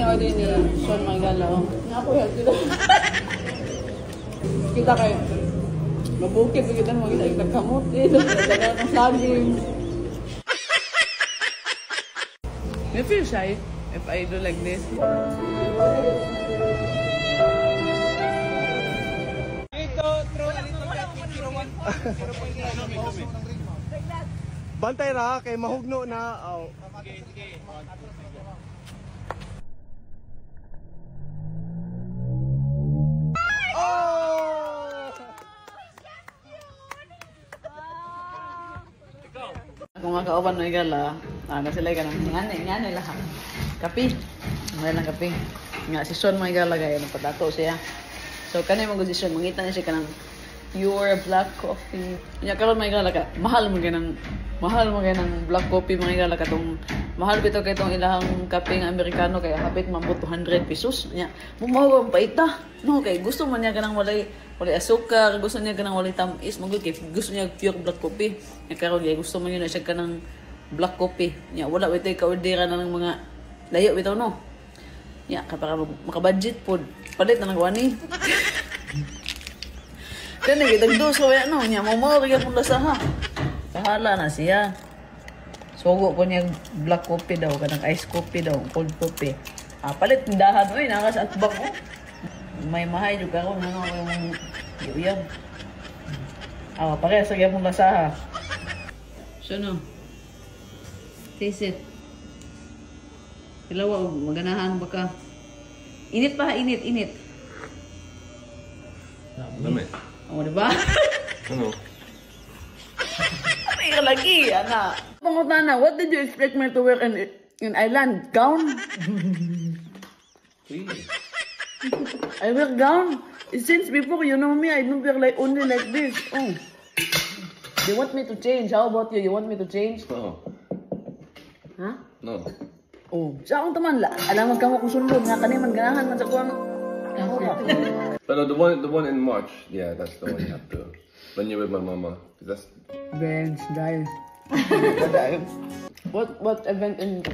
order ni Sean Magala. Nga po yan sila. Kita kayo. Mabukit kita mo kita nagkamot eh. Daga ng saging. You feel shy if I do like this? Bantay ra kay mahugno na. Oh. Sige, sige. Kung mga kauban mo igala, sila ka ng ngani lahat. Kapi. May lang kapi. Nga si Sean mo igala gaya ng patato siya. So kanay mo si Sean, mangita niya siya ka ng pure black coffee. Nya karon may igala ka, mahal mo ganang black coffee mga igala ka tong mahal bitaw kay tong ilahang kape nga Amerikano kay hapit mabot 200 pesos. Nya mo ang paita. No kay gusto man niya kanang walay asukar, gusto niya kanang walay tamis, magud kay gusto niya pure black coffee. Nya karon kay gusto man niya siya kanang black coffee. Nya wala bitay ka-ordera na ng mga layo bitaw no. Nya para maka-budget pod. Palit na ng wani. Kani gidagdos ko ya no, nya mo rig akong lasaha. Bahala na siya. Sugo ko niya black coffee daw, kanang ice coffee daw, cold coffee. Palit tindahan oy, naka sa atbang ko. May mahay jud karon ano yung yuyab. Pare sa gyapon lasaha. So no. Taste it. Hilawa maganahan ba ka? Init pa, init. Dami. Diba? Ano? Ay, lagi, anak. Pangutana, what did you expect me to wear in Ireland? Gown? I wear gown. Since before you know me, I don't wear like only like this. Oh. They want me to change. How about you? You want me to change? No. Huh? No. Oh. Sa akong taman la. Alam ka mo kung sunod nga kaniman ganahan man sa kuwang. But the one in March, yeah, that's the one you have to. When you're with my mama, that's. Bench, dive. What event in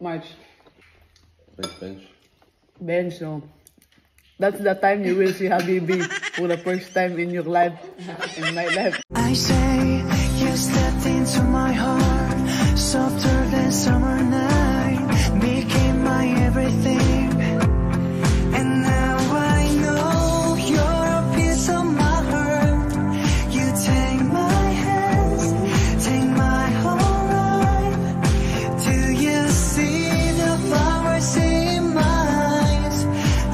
March? Bench. Bench, so. That's the time you will see Habibi for the first time in your life, in my life. I say you stepped into my heart, softer than summer night, became my everything. And now I know you're a piece of my heart. You take my hands, take my whole life. Do you see the flowers in my eyes?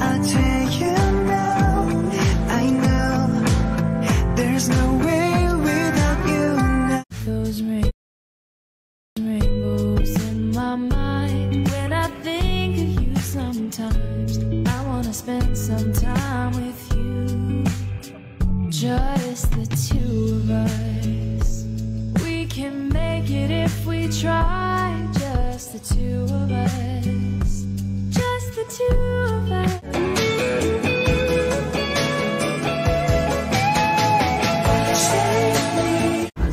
I tell you now, I know there's no way without you now. Those rainbows in my mind. When I think of you sometimes, I wanna spend some time with you. Just the two of us. We can make it if we try. Just the two of us. Just the two of us.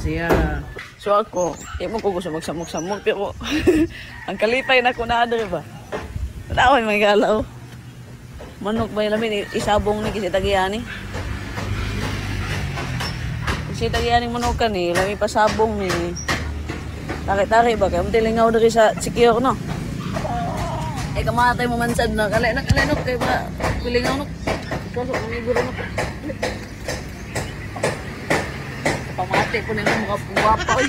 Siya. So ako, mo ko gusto magsamok-samok pero ang kalipay na ko na ba? Wala ko may galaw. Manok ba lamin isabong ni kasi tagiyani. Kasi tagiyani manok kan ni, lamin pasabong ni. Taki-taki ba kay mutilingaw diri sa secure no. Ay kamatay mo mansad na kalay na kay ba pilingaw no. Kaso maniguro no. Pamati ko na yung mga guwapa.